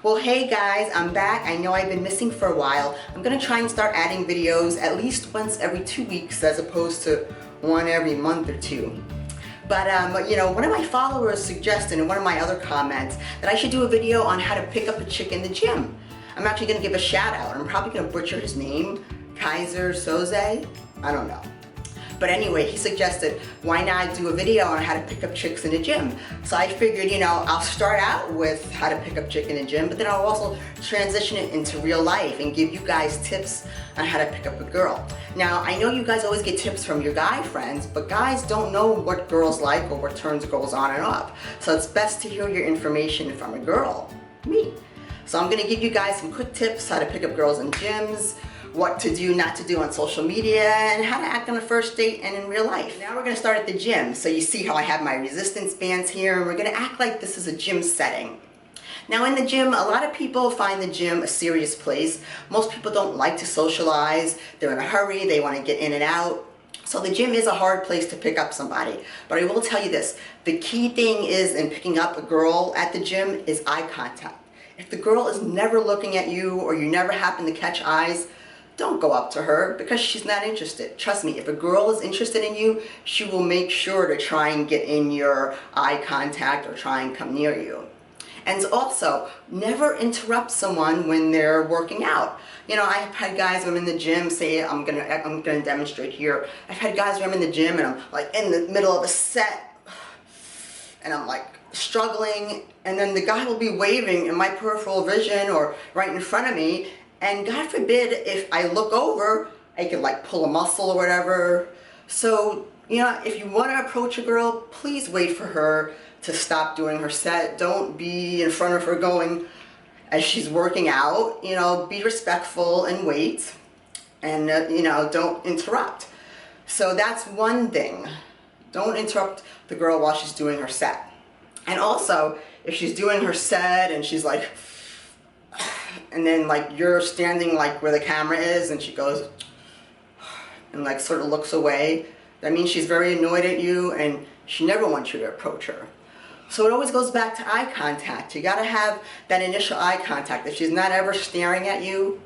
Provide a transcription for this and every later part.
Well, hey guys, I'm back. I know I've been missing for a while. I'm gonna try and start adding videos at least once every 2 weeks as opposed to one every month or two. But one of my followers suggested in one of my other comments that I should do a video on how to pick up a chick in the gym. I'm actually gonna give a shout out. I'm probably gonna butcher his name, Kaiser Soze. I don't know. But anyway, he suggested, why not do a video on how to pick up chicks in the gym? So I figured, I'll start out with how to pick up chick in the gym, but then I'll also transition it into real life and give you guys tips on how to pick up a girl. Now, I know you guys always get tips from your guy friends, but guys don't know what girls like or what turns girls on and off. So it's best to hear your information from a girl, me. So I'm gonna give you guys some quick tips how to pick up girls in gyms, what to do, not to do on social media, and how to act on a first date and in real life. Now we're gonna start at the gym. So you see how I have my resistance bands here, and we're gonna act like this is a gym setting. Now in the gym, a lot of people find the gym a serious place. Most people don't like to socialize. They're in a hurry, they wanna get in and out. So the gym is a hard place to pick up somebody. But I will tell you this, the key thing is in picking up a girl at the gym is eye contact. If the girl is never looking at you or you never happen to catch eyes, don't go up to her because she's not interested. Trust me, if a girl is interested in you, she will make sure to try and get in your eye contact or try and come near you. And also, never interrupt someone when they're working out. I've had guys when I'm in the gym say, I'm gonna demonstrate here. I've had guys when I'm in the gym and I'm like in the middle of a set and I'm like struggling, and then the guy will be waving in my peripheral vision or right in front of me. And God forbid, if I look over, I could like pull a muscle or whatever. So, if you want to approach a girl, please wait for her to stop doing her set. Don't be in front of her going as she's working out. Be respectful and wait. And, don't interrupt. So that's one thing. Don't interrupt the girl while she's doing her set. And also, if she's doing her set and she's like, and then like you're standing like where the camera is and she goes and like sort of looks away, that means she's very annoyed at you and she never wants you to approach her. So it always goes back to eye contact. You gotta have that initial eye contact. If she's not ever staring at you,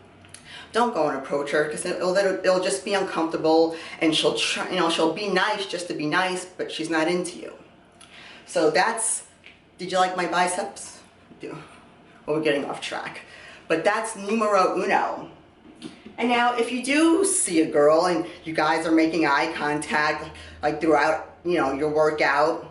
don't go and approach her because it'll just be uncomfortable and she'll try, she'll be nice just to be nice, but she's not into you. So did you like my biceps? Well, we're getting off track. But that's numero uno. And now if you do see a girl and you guys are making eye contact like throughout, your workout,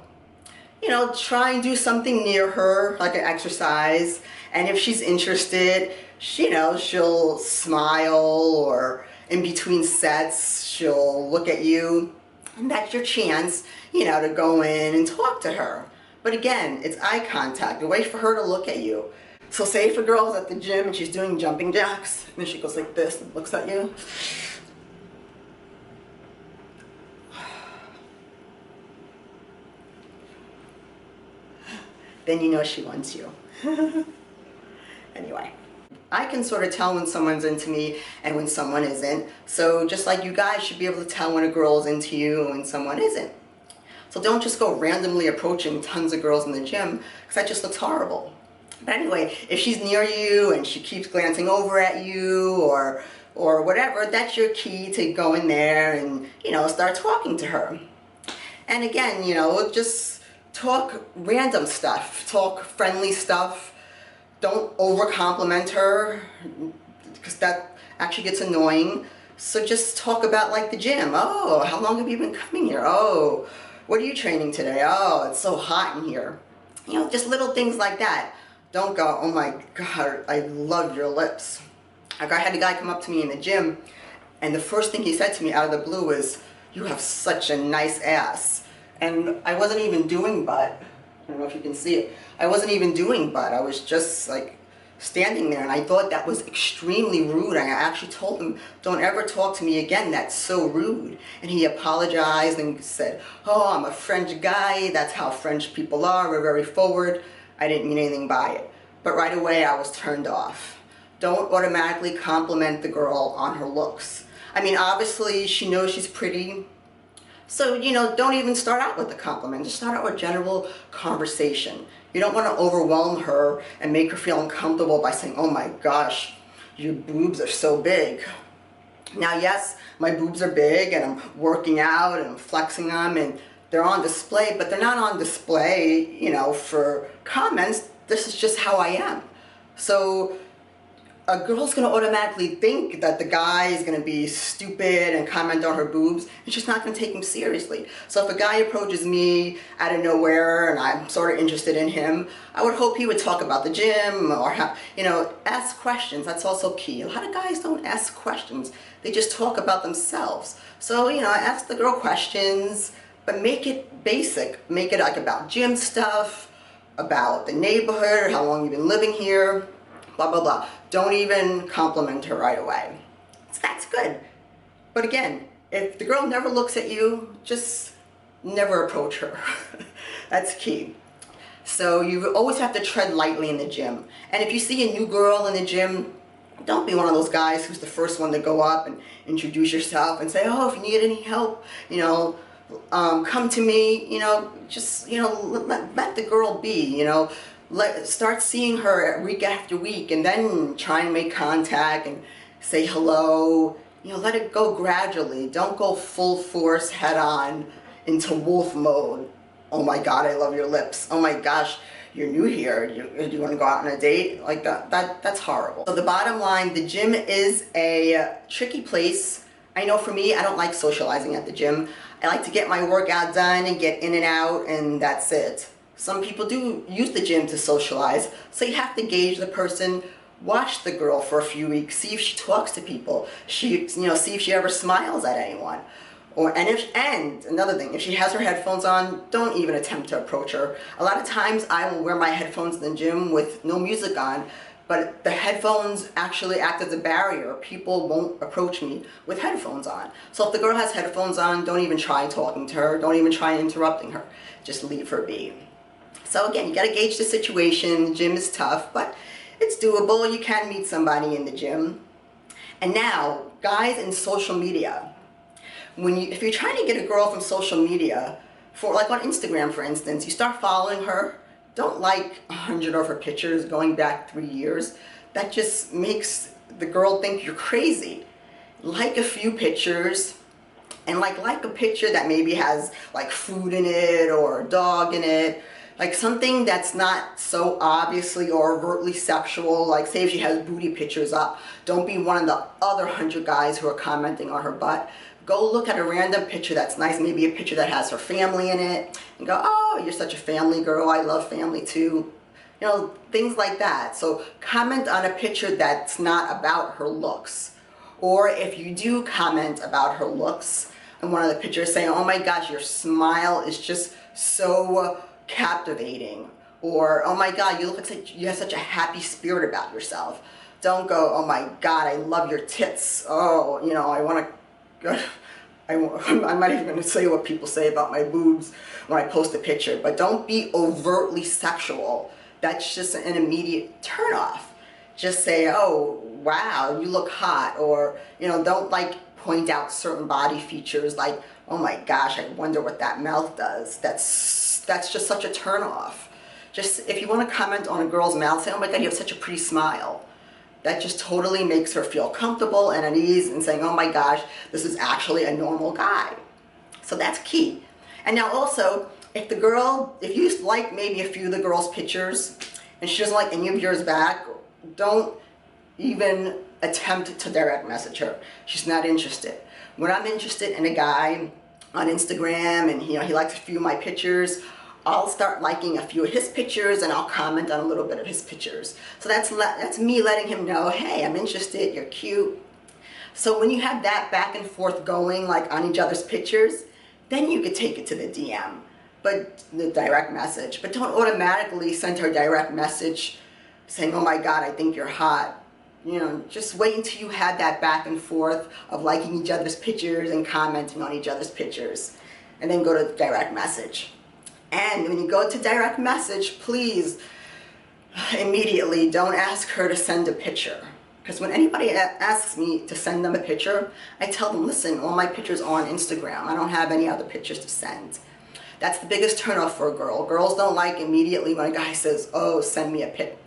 try and do something near her, like an exercise. And if she's interested, she'll smile, or in between sets, she'll look at you. And that's your chance, to go in and talk to her. But again, it's eye contact. Wait for her to look at you. So say if a girl's at the gym and she's doing jumping jacks, and then she goes like this and looks at you. Then you know she wants you. Anyway, I can sort of tell when someone's into me and when someone isn't. So just like you guys should be able to tell when a girl's into you and when someone isn't. So don't just go randomly approaching tons of girls in the gym because that just looks horrible. But anyway, if she's near you and she keeps glancing over at you or whatever, that's your key to go in there and, start talking to her. And again, just talk random stuff, talk friendly stuff. Don't over-compliment her because that actually gets annoying. So just talk about like the gym. Oh, how long have you been coming here? Oh, what are you training today? Oh, it's so hot in here. Just little things like that. Don't go, oh my God, I love your lips. I had a guy come up to me in the gym, and the first thing he said to me out of the blue was, you have such a nice ass. And I wasn't even doing butt. I don't know if you can see it. I wasn't even doing butt. I was just like standing there, and I thought that was extremely rude. I actually told him, don't ever talk to me again, that's so rude. And he apologized and said, oh, I'm a French guy, that's how French people are, we're very forward. I didn't mean anything by it. But right away I was turned off. Don't automatically compliment the girl on her looks. I mean, obviously she knows she's pretty, So, don't even start out with a compliment. Just start out with general conversation. You don't want to overwhelm her and make her feel uncomfortable by saying, oh my gosh, your boobs are so big. Now, yes, my boobs are big and I'm working out and I'm flexing them and they're on display, but they're not on display, for comments. This is just how I am. So a girl's going to automatically think that the guy is going to be stupid and comment on her boobs, and she's not going to take him seriously. So if a guy approaches me out of nowhere and I'm sort of interested in him, I would hope he would talk about the gym or ask questions. That's also key. A lot of guys don't ask questions. They just talk about themselves. So, ask the girl questions, but make it basic. Make it like about gym stuff, about the neighborhood, how long you've been living here, blah, blah, blah. Don't even compliment her right away. So that's good. But again, if the girl never looks at you, just never approach her. That's key. So you always have to tread lightly in the gym. And if you see a new girl in the gym, don't be one of those guys who's the first one to go up and introduce yourself and say, oh, if you need any help, come to me, just, let the girl be, start seeing her week after week and then try and make contact and say hello. Let it go gradually. Don't go full force head on into wolf mode. Oh my God, I love your lips. Oh my gosh, you're new here. Do you want to go out on a date? Like that's horrible. So the bottom line, the gym is a tricky place. I know for me, I don't like socializing at the gym. I like to get my workout done and get in and out, and that's it. Some people do use the gym to socialize, so you have to gauge the person, watch the girl for a few weeks, see if she talks to people, see if she ever smiles at anyone. And another thing, if she has her headphones on, don't even attempt to approach her. A lot of times I will wear my headphones in the gym with no music on, but the headphones actually act as a barrier. People won't approach me with headphones on. So if the girl has headphones on, don't even try talking to her, don't even try interrupting her. Just leave her be. So again, you gotta gauge the situation. The gym is tough, but it's doable. You can meet somebody in the gym. And now, guys in social media, if you're trying to get a girl from social media, like on Instagram for instance, you start following her, don't like 100 of her pictures going back 3 years. That just makes the girl think you're crazy. Like a few pictures, and like a picture that maybe has like food in it or a dog in it. Like something that's not so obviously or overtly sexual, like say if she has booty pictures up, don't be one of the other 100 guys who are commenting on her butt. Go look at a random picture that's nice, maybe a picture that has her family in it, and go, oh, you're such a family girl, I love family too. Things like that. So comment on a picture that's not about her looks. Or if you do comment about her looks, and one of the pictures saying, oh my gosh, your smile is just so captivating, or oh my God, you look like you have such a happy spirit about yourself. Don't go, oh my God, I love your tits. Oh, I want to. I'm not even going to say what people say about my boobs when I post a picture, but don't be overtly sexual. That's just an immediate turnoff. Just say, oh wow, you look hot, or don't point out certain body features like, oh my gosh, I wonder what that mouth does. That's just such a turn off. Just if you want to comment on a girl's mouth, say, oh my God, you have such a pretty smile. That just totally makes her feel comfortable and at ease and saying, oh my gosh, this is actually a normal guy. So that's key. And now also, if you like maybe a few of the girl's pictures and she doesn't like any of yours back, don't even attempt to direct message her. She's not interested. When I'm interested in a guy on Instagram and he likes a few of my pictures, I'll start liking a few of his pictures and I'll comment on a little bit of his pictures. So that's me letting him know, hey, I'm interested, you're cute. So when you have that back and forth going on each other's pictures, then you could take it to the DM, but the direct message. But don't automatically send her a direct message saying, oh my God, I think you're hot. Just wait until you have that back and forth of liking each other's pictures and commenting on each other's pictures, and then go to direct message. And when you go to direct message, please immediately don't ask her to send a picture. Because when anybody asks me to send them a picture, I tell them, listen, all my pictures are on Instagram. I don't have any other pictures to send. That's the biggest turnoff for a girl. Girls don't like immediately when a guy says, oh, send me a pic.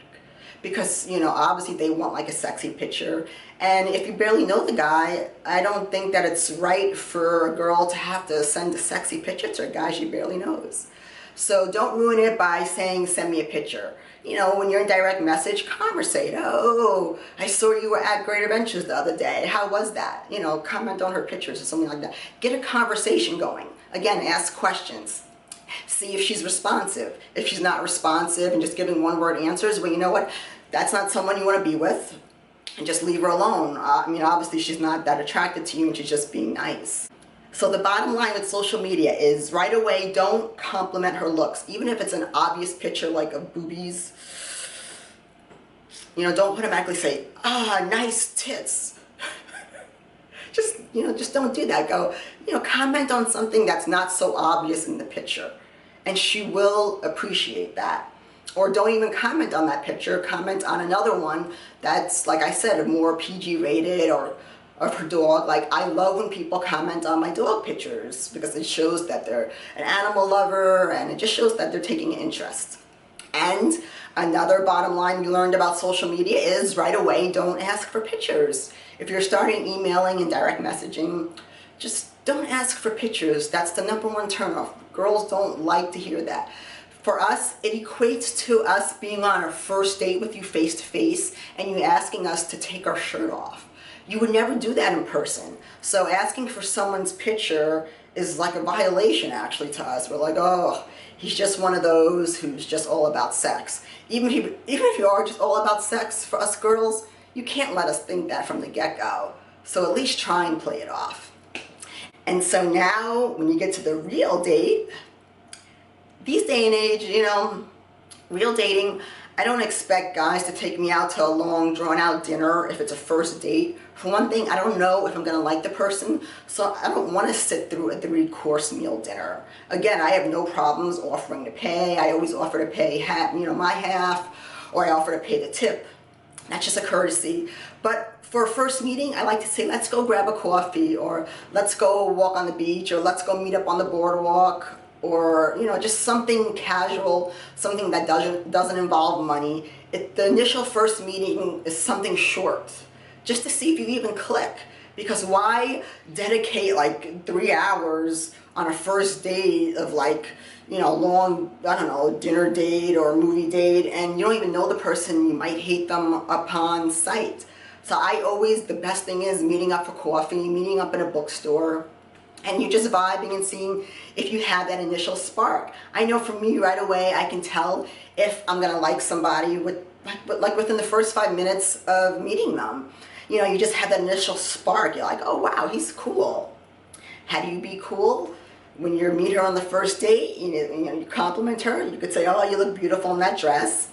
Because, you know, obviously they want like a sexy picture. And if you barely know the guy, I don't think that it's right for a girl to have to send a sexy picture to a guy she barely knows. So don't ruin it by saying, send me a picture. You know, when you're in direct message, conversate. Oh, I saw you were at Great Adventures the other day. How was that? You know, comment on her pictures or something like that. Get a conversation going. Again, ask questions. See if she's responsive. If she's not responsive and just giving one-word answers, well, you know what? That's not someone you want to be with. And just leave her alone. I mean, obviously she's not that attracted to you and she's just being nice. So the bottom line with social media is right away, don't compliment her looks. Even if it's an obvious picture like of boobies, you know, don't automatically say, ah, nice tits. Just, you know, just don't do that. Go, you know, comment on something that's not so obvious in the picture. And she will appreciate that. Or don't even comment on that picture, comment on another one that's, like I said, more PG rated or of her dog. Like, I love when people comment on my dog pictures because it shows that they're an animal lover and it just shows that they're taking an interest. And another bottom line you learned about social media is right away, don't ask for pictures. If you're starting emailing and direct messaging, just don't ask for pictures. That's the #1 turnoff. Girls don't like to hear that. For us, it equates to us being on our first date with you face to face and you asking us to take our shirt off. You would never do that in person. So asking for someone's picture is like a violation actually to us. We're like, oh, he's just one of those who's just all about sex. Even if you are just all about sex, for us girls, you can't let us think that from the get-go. So at least try and play it off. And so now, when you get to the real date, these day and age, you know, real dating, I don't expect guys to take me out to a long, drawn-out dinner if it's a first date. For one thing, I don't know if I'm going to like the person, so I don't want to sit through a 3-course meal dinner. Again, I have no problems offering to pay. I always offer to pay half, you know, my half, or I offer to pay the tip. That's just a courtesy. But for a first meeting, I like to say, let's go grab a coffee, or let's go walk on the beach, or let's go meet up on the boardwalk, or, you know, just something casual, something that doesn't involve money. The initial first meeting is something short, just to see if you even click. Because why dedicate like 3 hours on a first date of like, you know, long, I don't know, dinner date or movie date, and you don't even know the person, you might hate them upon sight. So the best thing is meeting up for coffee, meeting up in a bookstore, and you're just vibing and seeing if you have that initial spark. I know for me right away, I can tell if I'm gonna like somebody within the first 5 minutes of meeting them. You know, you just have that initial spark. You're like, oh wow, he's cool. How do you be cool? When you meet her on the first date, you know, you compliment her. You could say, oh, you look beautiful in that dress.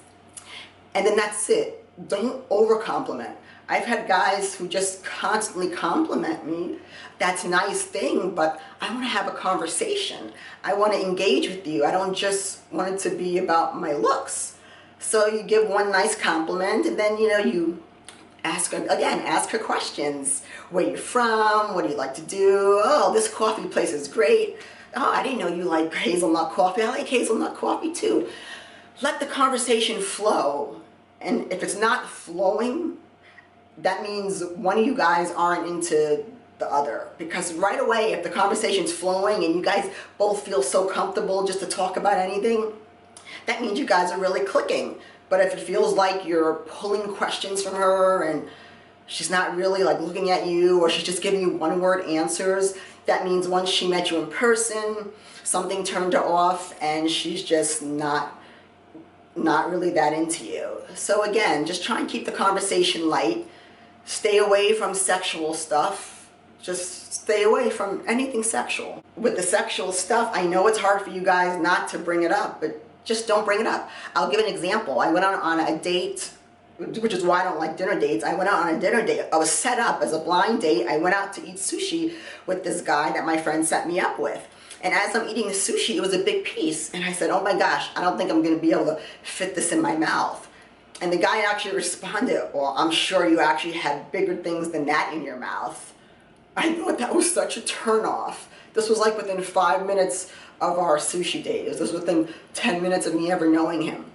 And then that's it. Don't over compliment. I've had guys who just constantly compliment me. That's a nice thing, but I want to have a conversation. I want to engage with you. I don't just want it to be about my looks. So you give one nice compliment, and then, you know, you ask her questions. Where you're from? What do you like to do? Oh, this coffee place is great. Oh, I didn't know you like hazelnut coffee. I like hazelnut coffee too. Let the conversation flow. And if it's not flowing, that means one of you guys aren't into the other. Because right away, if the conversation's flowing and you guys both feel so comfortable just to talk about anything, that means you guys are really clicking. But if it feels like you're pulling questions from her and she's not really like looking at you, or she's just giving you one-word answers, that means once she met you in person, something turned her off and she's just not really that into you. So again, just try and keep the conversation light. Stay away from sexual stuff. Just stay away from anything sexual. With the sexual stuff, I know it's hard for you guys not to bring it up, but just don't bring it up. I'll give an example. I went on a date, which is why I don't like dinner dates. I went out on a dinner date. I was set up as a blind date. I went out to eat sushi with this guy that my friend set me up with. And as I'm eating the sushi, it was a big piece. And I said, oh my gosh, I don't think I'm going to be able to fit this in my mouth. And the guy actually responded, well, I'm sure you actually had bigger things than that in your mouth. I thought that was such a turnoff. This was like within 5 minutes of our sushi date. This was within 10 minutes of me ever knowing him.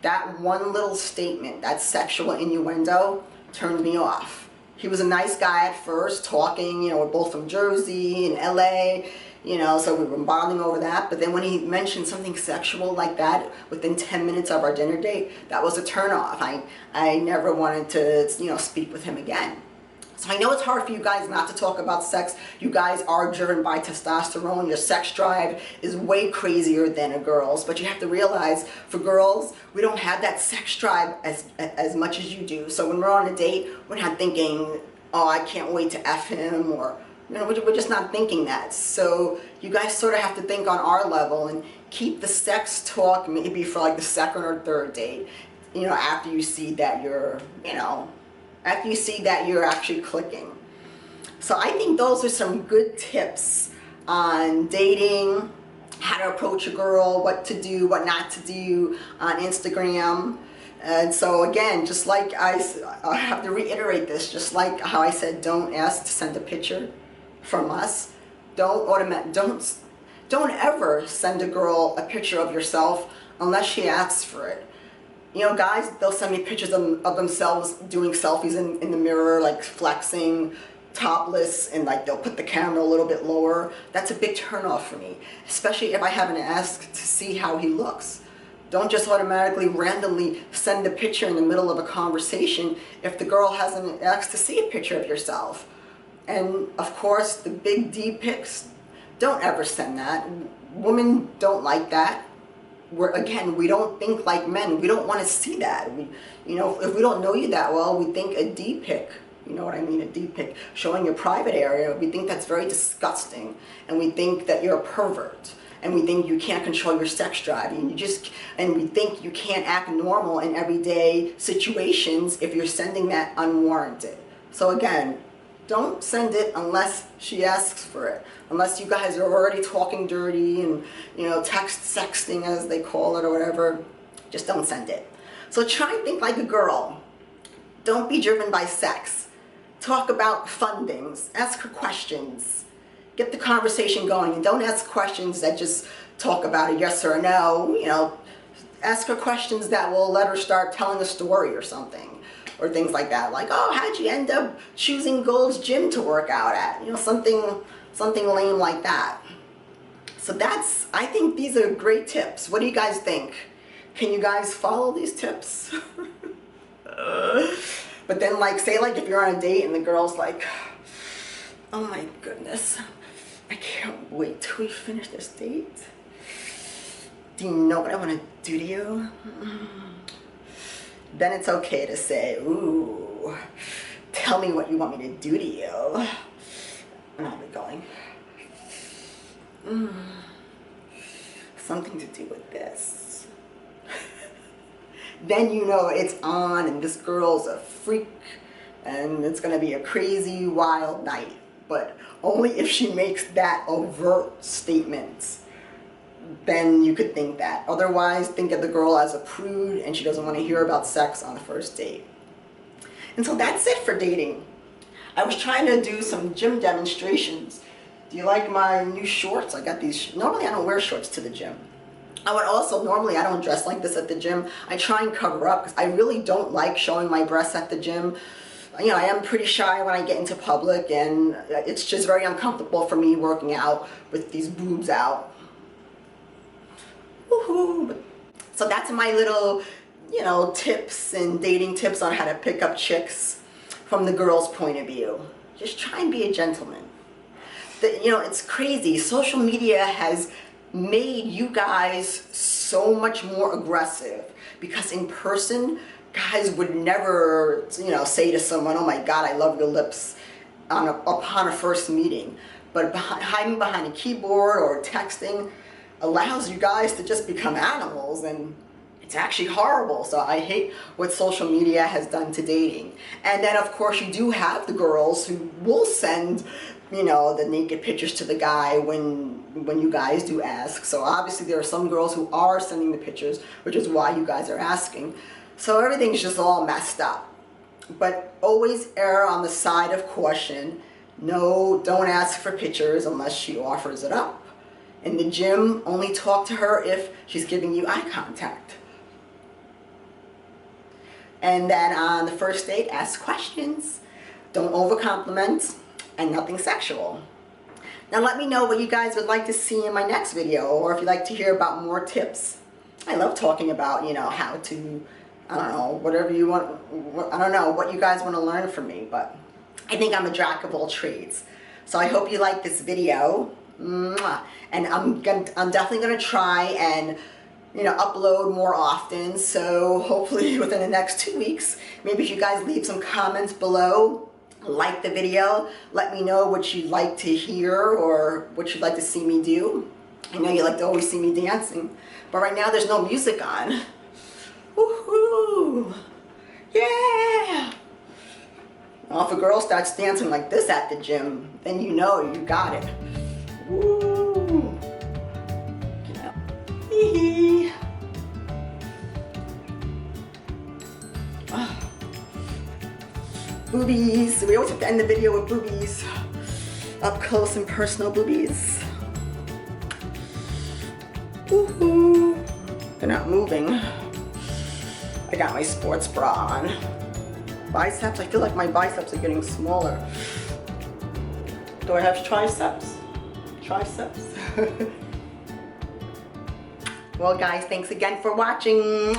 That one little statement, that sexual innuendo, turned me off. He was a nice guy at first, talking, you know, we're both from Jersey and LA, you know, so we were bonding over that. But then when he mentioned something sexual like that within 10 minutes of our dinner date, that was a turnoff. I never wanted to, you know, speak with him again. So I know it's hard for you guys not to talk about sex. You guys are driven by testosterone. Your sex drive is way crazier than a girl's. But you have to realize, for girls, we don't have that sex drive as much as you do. So when we're on a date, we're not thinking, oh, I can't wait to F him, or, you know, we're just not thinking that. So you guys sort of have to think on our level and keep the sex talk maybe for like the second or third date, you know, after you see that you're, you know, after you see that you're actually clicking. So I think those are some good tips on dating, how to approach a girl, what to do, what not to do on Instagram. And so again, just like I have to reiterate this, just like how I said, don't ask to send a picture from us. Don't ever send a girl a picture of yourself unless she asks for it. You know, guys, they'll send me pictures of themselves doing selfies in the mirror, like flexing, topless, and like they'll put the camera a little bit lower. That's a big turnoff for me, especially if I haven't asked to see how he looks. Don't just automatically randomly send a picture in the middle of a conversation if the girl hasn't asked to see a picture of yourself. And of course, the big D pics, don't ever send that. Women don't like that. Again, we don't think like men. We don't want to see that. You know, if we don't know you that well, we think a D pic, you know what I mean, a D pic, showing your private area, we think that's very disgusting. And we think that you're a pervert. And we think you can't control your sex drive. And we think you can't act normal in everyday situations if you're sending that unwarranted. So again, don't send it unless she asks for it. Unless you guys are already talking dirty and, you know, sexting as they call it or whatever. Just don't send it. So try and think like a girl. Don't be driven by sex. Talk about fun things. Ask her questions. Get the conversation going. And don't ask questions that just talk about a yes or a no. You know, ask her questions that will let her start telling a story or something. Or things like that, like, oh, how'd you end up choosing Gold's Gym to work out at? You know, something lame like that. So I think these are great tips. What do you guys think? Can you guys follow these tips? But then, like, say, like, if you're on a date and the girl's like, oh my goodness, I can't wait till we finish this date. Do you know what I want to do to you? Then it's okay to say, ooh, tell me what you want me to do to you. And I'll be going, something to do with this. Then you know it's on and this girl's a freak and it's gonna be a crazy, wild night. But only if she makes that overt statement, then you could think that. Otherwise, think of the girl as a prude and she doesn't want to hear about sex on the first date. And so that's it for dating. I was trying to do some gym demonstrations. Do you like my new shorts? I got these. Normally I don't wear shorts to the gym. Normally I don't dress like this at the gym. I try and cover up because I really don't like showing my breasts at the gym. You know, I am pretty shy when I get into public and it's just very uncomfortable for me working out with these boobs out. Woohoo! So that's my little, you know, tips and dating tips on how to pick up chicks from the girl's point of view. Just try and be a gentleman. You know, it's crazy. Social media has made you guys so much more aggressive because in person, guys would never, you know, say to someone, oh my God, I love your lips upon a first meeting. But hiding behind a keyboard or texting allows you guys to just become animals, and it's actually horrible. So I hate what social media has done to dating. And then of course you do have the girls who will send, you know, the naked pictures to the guy when you guys do ask. So obviously there are some girls who are sending the pictures, which is why you guys are asking. So everything's just all messed up. But always err on the side of caution. No, don't ask for pictures unless she offers it up. In the gym, only talk to her if she's giving you eye contact. And then on the first date, ask questions. Don't overcompliment, and nothing sexual. Now let me know what you guys would like to see in my next video, or if you'd like to hear about more tips. I love talking about, you know, how to, I don't know, whatever you want, I don't know what you guys want to learn from me, but I think I'm a jack of all trades. So I hope you like this video. Mwah. And I'm definitely going to try and, you know, upload more often. So hopefully within the next 2 weeks, maybe if you guys leave some comments below, like the video, let me know what you'd like to hear or what you'd like to see me do. I know you like to always see me dancing, but right now there's no music on. Woohoo! Yeah! Well, if a girl starts dancing like this at the gym, then you know you got it. Woo! Hee-hee. Oh. Boobies. We always have to end the video with boobies. Up close and personal boobies. Woohoo! They're not moving. I got my sports bra on. Biceps, I feel like my biceps are getting smaller. Do I have triceps? Triceps? Well guys, thanks again for watching.